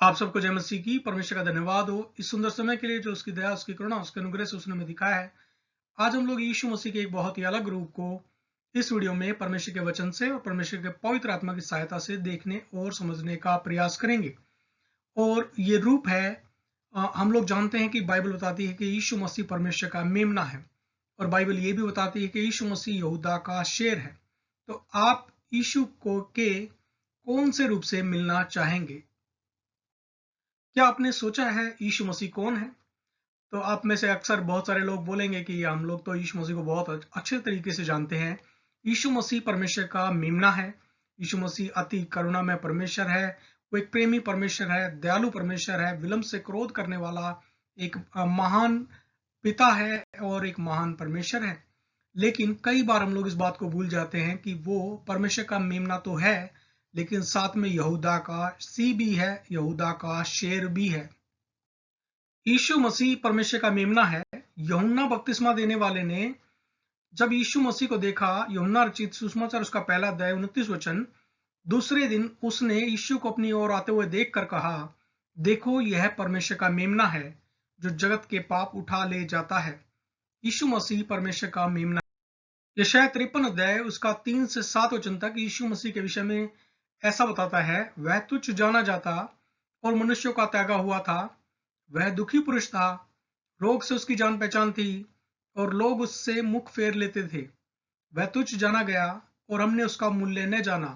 आप सबको जय मसीह की। परमेश्वर का धन्यवाद हो इस सुंदर समय के लिए जो उसकी दया, उसकी करुणा, उसके अनुग्रह से उसने हमें दिखाया है। आज हम लोग यीशु मसीह के एक बहुत ही अलग रूप को इस वीडियो में परमेश्वर के वचन से और परमेश्वर के पवित्र आत्मा की सहायता से देखने और समझने का प्रयास करेंगे। और ये रूप है, हम लोग जानते हैं कि बाइबल बताती है कि यीशु मसीह परमेश्वर का मेमना है, और बाइबल ये भी बताती है कि यीशु मसीह यहूदा का शेर है। तो आप यीशु को के कौन से रूप से मिलना चाहेंगे? क्या आपने सोचा है यीशु मसीह कौन है? तो आप में से अक्सर बहुत सारे लोग बोलेंगे कि हम लोग तो यीशु मसीह को बहुत अच्छे तरीके से जानते हैं। यीशु मसीह परमेश्वर का मेमना है। यीशु मसीह अति करुणा में परमेश्वर है। वो एक प्रेमी परमेश्वर है, दयालु परमेश्वर है, विलंब से क्रोध करने वाला एक महान पिता है और एक महान परमेश्वर है। लेकिन कई बार हम लोग इस बात को भूल जाते हैं कि वो परमेश्वर का मेमना तो है, लेकिन साथ में यहूदा का सी भी है, यहूदा का शेर भी है। यीशु मसीह परमेश्वर का मेमना है। यूहन्ना बपतिस्मा देने वाले ने जब यीशु मसीह को देखा, यूहन्ना रचित सुसमाचार उसका पहला अध्याय 29 वचन, दूसरे दिन उसने यीशु को अपनी ओर आते हुए देखकर कहा, देखो यह परमेश्वर का मेमना है जो जगत के पाप उठा ले जाता है। यीशु मसीह परमेश्वर का मेमना। यशायाह 53 अध्याय उसका 3 से 7 वचन तक यीशु मसीह के विषय में ऐसा बताता है, वह तुच्छ जाना जाता और मनुष्यों का त्यागा हुआ था। वह दुखी पुरुष था, रोग से उसकी जान पहचान थी और लोग उससे मुख फेर लेते थे। वह तुच्छ जाना गया और हमने उसका मूल्य न जाना।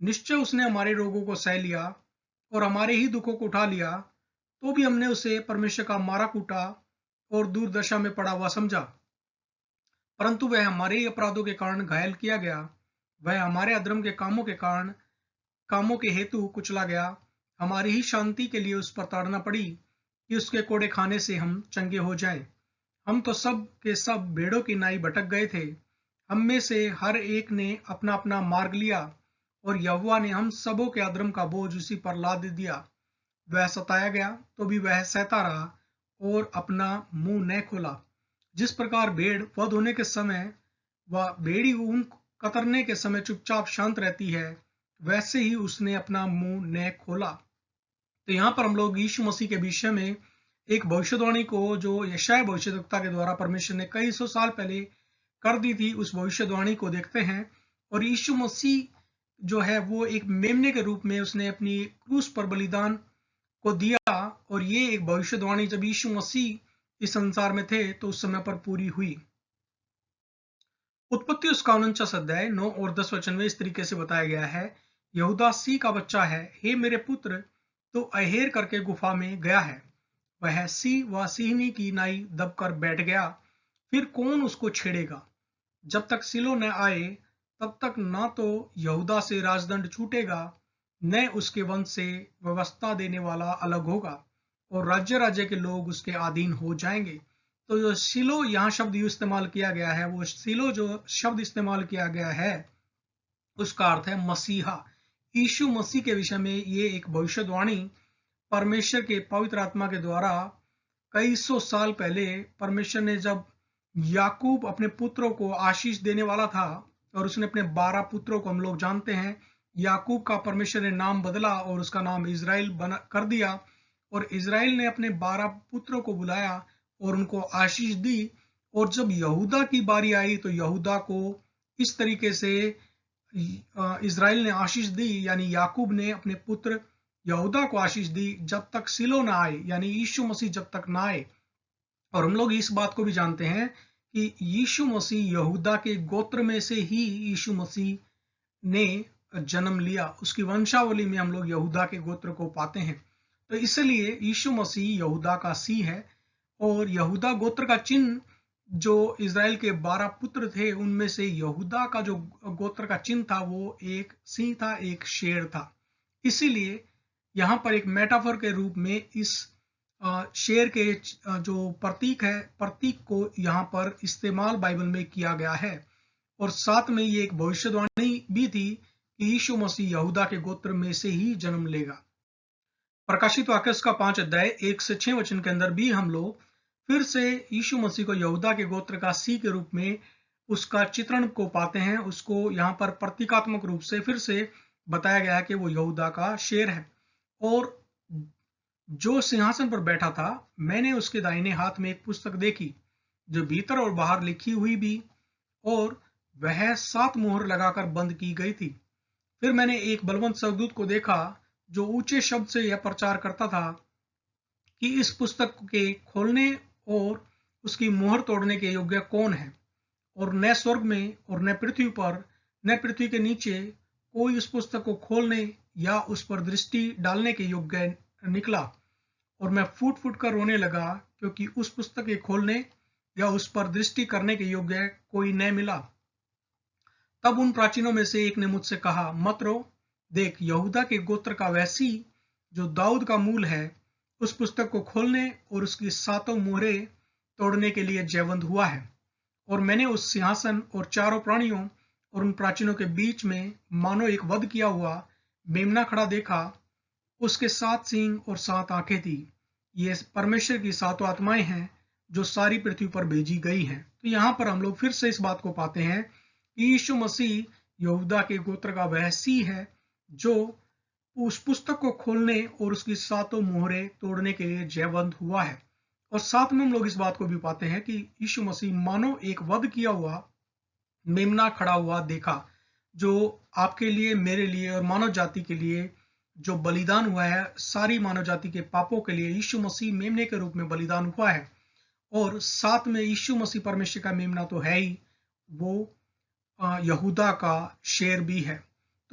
निश्चय उसने हमारे रोगों को सह लिया और हमारे ही दुखों को उठा लिया। तो भी हमने उसे परमेश्वर का मारा कूटा और दुर्दशा में पड़ा हुआ समझा। परंतु वह हमारे ही अपराधों के कारण घायल किया गया, वह हमारे अधर्म के कामों के हेतु कुचला गया। हमारी ही शांति के लिए उस पर ताड़ना पड़ी कि उसके कोड़े खाने से हम चंगे हो जाएं। हम तो सब के सब भेड़ों की नाई भटक गए थे। हम में से हर एक ने अपना अपना मार्ग लिया और यहोवा ने हम सबों के अधर्म का बोझ उसी पर लाद दिया। वह सताया गया तो भी वह सहता रहा और अपना मुंह न खोला। जिस प्रकार भेड़ वध होने के समय व भेड़ी ऊन कतरने के समय चुपचाप शांत रहती है, वैसे ही उसने अपना मुंह न खोला। तो यहाँ पर हम लोग यीशु मसीह के विषय में एक भविष्यवाणी को जो यशायाह भविष्यद्वक्ता के द्वारा परमेश्वर ने कई सौ साल पहले कर दी थी, उस भविष्यवाणी को देखते हैं। और यीशु मसीह जो है वो एक मेमने के रूप में उसने अपनी क्रूस पर बलिदान को दिया, और ये एक भविष्यवाणी जब यीशु मसीह इस संसार में थे तो उस समय पर पूरी हुई। उत्पत्ति उसका 49 अध्याय 9 और 10 वचन में इस तरीके से बताया गया है, यहूदा सी का बच्चा है, हे मेरे पुत्र, तो अहेर करके गुफा में गया है। वह सी व सिहनी की नाई दबकर बैठ गया, फिर कौन उसको छेड़ेगा? जब तक सिलो न आए तब तक ना तो यहूदा से राजदंड छूटेगा, न उसके वंश से व्यवस्था देने वाला अलग होगा, और राज्य राज्य के लोग उसके अधीन हो जाएंगे। तो जो सिलो यहाँ शब्द इस्तेमाल किया गया है, वो सिलो जो शब्द इस्तेमाल किया गया है उसका अर्थ है मसीहा। यीशु मसीह के विषय में ये एक भविष्यवाणी परमेश्वर के पवित्र आत्मा के द्वारा कई सौ साल पहले परमेश्वर ने, जब याकूब अपने पुत्रों को आशीष देने वाला था, और उसने अपने 12 पुत्रों को, हम लोग जानते हैं, याकूब का परमेश्वर ने नाम बदला और उसका नाम इज़राइल बना कर दिया। और इज़राइल ने अपने 12 पुत्रों को बुलाया और उनको आशीष दी। और जब यहूदा की बारी आई तो यहूदा को इस तरीके से इज़राइल ने आशीष दी, यानी याकूब ने अपने पुत्र यहूदा को आशीष दी, जब तक सिलो ना आए, यानी यीशु मसीह जब तक ना आए। और हम लोग इस बात को भी जानते हैं कि यीशु मसीह यहूदा के गोत्र में से ही यीशु मसीह ने जन्म लिया। उसकी वंशावली में हम लोग यहूदा के गोत्र को पाते हैं। तो इसलिए यीशु मसीह यहूदा का सी है। और यहूदा गोत्र का चिन्ह, जो इज़राइल के 12 पुत्र थे उनमें से यहूदा का जो गोत्र का चिन्ह था वो एक सिंह था, एक शेर था। इसीलिए यहाँ पर एक मेटाफर के रूप में इस शेर के जो प्रतीक को यहाँ पर इस्तेमाल बाइबल में किया गया है। और साथ में ये एक भविष्यवाणी भी थी कि यीशु मसीह यहूदा के गोत्र में से ही जन्म लेगा। प्रकाशित वाक्य का 5 अध्याय 1 से 6 वचन के अंदर भी हम लोग फिर से यीशु मसीह को यहूदा के गोत्र का सी के रूप में उसका चित्रण को पाते हैं। उसको यहाँ पर प्रतीकात्मक रूप से फिर से बताया गया है कि वो यहूदा का शेर है। और जो सिंहासन पर बैठा था, मैंने उसके दाहिने हाथ में एक पुस्तक देखी, जो भीतर और बाहर लिखी हुई भी, और वह 7 मोहर लगाकर बंद की गई थी। फिर मैंने एक बलवंत स्वर्गदूत को देखा, जो ऊंचे शब्द से यह प्रचार करता था कि इस पुस्तक के खोलने और उसकी मोहर तोड़ने के योग्य कौन है, और न स्वर्ग में और न पृथ्वी पर न पृथ्वी के नीचे कोई उस पुस्तक को खोलने या उस पर दृष्टि डालने के योग्य निकला। और मैं फूट फूट कर रोने लगा, क्योंकि उस पुस्तक के खोलने या उस पर दृष्टि करने के योग्य कोई न मिला। तब उन प्राचीनों में से एक ने मुझसे कहा, मत रो, देख, यहूदा के गोत्र का वैसी जो दाऊद का मूल है, उस पुस्तक को खोलने और उसकी 7 मोहरें तोड़ने के लिए जयवंत हुआ है। और मैंने उस सिंहासन और चारों प्राणियों और उन प्राचीनों के बीच में मानो एक वध किया हुआ मेमना खड़ा देखा। उसके 7 सींग और 7 आंखें थी। ये परमेश्वर की 7 आत्माएं हैं जो सारी पृथ्वी पर भेजी गई हैं। तो यहाँ पर हम लोग फिर से इस बात को पाते हैं कि यीशु मसीह यहूदा के गोत्र का वह सी है जो उस पुस्तक को खोलने और उसकी 7 मोहरें तोड़ने के लिए जयवंत हुआ है। और साथ में हम लोग इस बात को भी पाते हैं कि यीशु मसीह मानो एक वध किया हुआ मेमना खड़ा हुआ देखा, जो आपके लिए, मेरे लिए और मानव जाति के लिए जो बलिदान हुआ है, सारी मानव जाति के पापों के लिए यीशु मसीह मेमने के रूप में बलिदान हुआ है। और साथ में यीशु मसीह परमेश्वर का मेमना तो है ही, वो यहूदा का शेर भी है।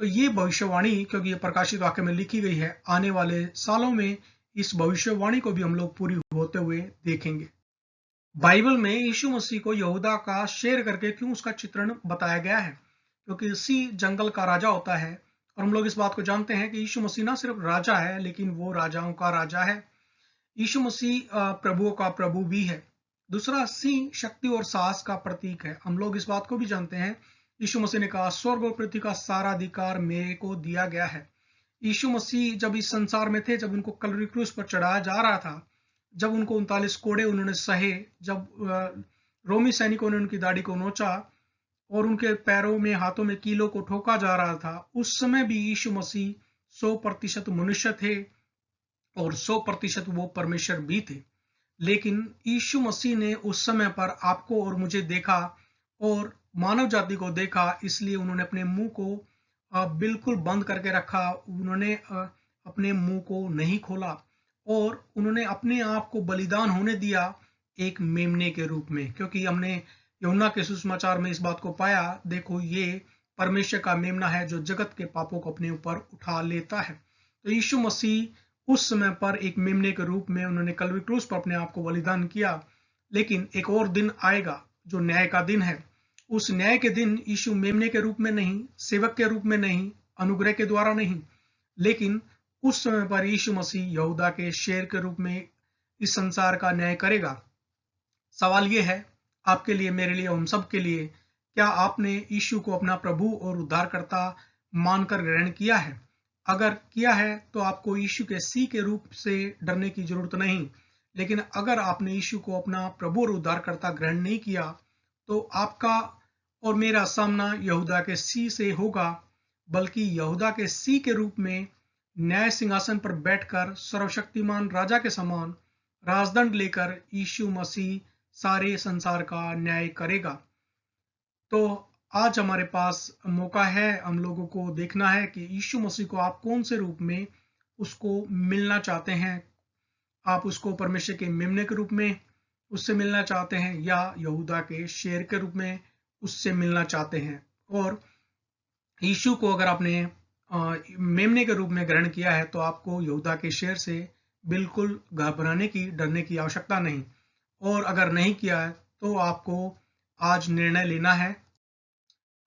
तो ये भविष्यवाणी, क्योंकि ये प्रकाशित वाक्य में लिखी गई है, आने वाले सालों में इस भविष्यवाणी को भी हम लोग पूरी होते हुए देखेंगे। बाइबल में यीशु मसीह को यहूदा का शेर करके क्यों उसका चित्रण बताया गया है? क्योंकि इसी जंगल का राजा होता है। और हम लोग इस बात को जानते हैं कि यीशु मसीह ना सिर्फ राजा है, लेकिन वो राजाओं का राजा है। यीशु मसीह प्रभुओं का प्रभु भी है। दूसरा, सिंह शक्ति और साहस का प्रतीक है। हम लोग इस बात को भी जानते हैं, यीशु मसीह ने कहा, स्वर्ग और पृथ्वी का सारा अधिकार मेरे को दिया गया है। यीशु मसीह जब इस संसार में थे, जब उनको कलवरी क्रूस पर चढ़ाया जा रहा था, जब उनको 39 कोड़े उन्होंने सहे, जब रोमी सैनिकों ने उनकी दाढ़ी को नोचा और उनके पैरों में, हाथों में कीलों को ठोका जा रहा था, उस समय भी यीशु मसीह 100% मनुष्य थे और 100% वो परमेश्वर भी थे। लेकिन यीशु मसीह ने उस समय पर आपको और मुझे देखा और मानव जाति को देखा, इसलिए उन्होंने अपने मुंह को बिल्कुल बंद करके रखा। उन्होंने अपने मुंह को नहीं खोला और उन्होंने अपने आप को बलिदान होने दिया एक मेमने के रूप में। क्योंकि हमने यूहन्ना के सुसमाचार में इस बात को पाया, देखो, ये परमेश्वर का मेमना है जो जगत के पापों को अपने ऊपर उठा लेता है। तो यीशु मसीह उस समय पर एक मेमने के रूप में उन्होंने कलवरी क्रूस पर अपने आप को बलिदान किया। लेकिन एक और दिन आएगा जो न्याय का दिन है। उस न्याय के दिन यीशु मेमने के रूप में नहीं, सेवक के रूप में नहीं, अनुग्रह के द्वारा नहीं, लेकिन उस समय पर यीशु मसीह यहूदा के शेर के रूप में इस संसार का न्याय करेगा। सवाल यह है, आपके लिए, मेरे लिए, हम सब के लिए, क्या आपने यीशु को अपना प्रभु और उद्धारकर्ता मानकर ग्रहण किया है? अगर किया है तो आपको यीशु के सी के रूप से डरने की जरूरत नहीं। लेकिन अगर आपने यीशु को अपना प्रभु और उद्धारकर्ता ग्रहण नहीं किया, तो आपका और मेरा सामना यहूदा के सी से होगा, बल्कि यहूदा के सी के रूप में न्याय सिंहासन पर बैठकर सर्वशक्तिमान राजा के समान राजदंड लेकर यीशु मसीह सारे संसार का न्याय करेगा। तो आज हमारे पास मौका है, हम लोगों को देखना है कि यीशु मसीह को आप कौन से रूप में उसको मिलना चाहते हैं। आप उसको परमेश्वर के मेमने के रूप में उससे मिलना चाहते हैं, या यहूदा के शेर के रूप में उससे मिलना चाहते हैं। और यीशु को अगर आपने मेमने के रूप में ग्रहण किया है, तो आपको यहूदा के शेर से बिल्कुल घबराने की, डरने की आवश्यकता नहीं। और अगर नहीं किया है, तो आपको आज निर्णय लेना है।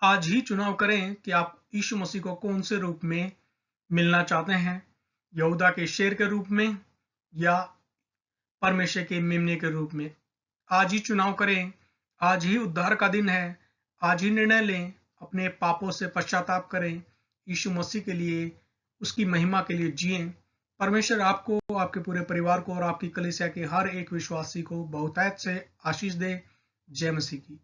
आज ही चुनाव करें कि आप यीशु मसीह को कौन से रूप में मिलना चाहते हैं, यहूदा के शेर के रूप में या परमेश्वर के मेमने के रूप में। आज ही चुनाव करें। आज ही उद्धार का दिन है। आज ही निर्णय लें, अपने पापों से पश्चाताप करें, यीशु मसीह के लिए, उसकी महिमा के लिए जिएं। परमेश्वर आपको, आपके पूरे परिवार को और आपकी कलीसिया के हर एक विश्वासी को बहुतायत से आशीष दे। जय मसीह की।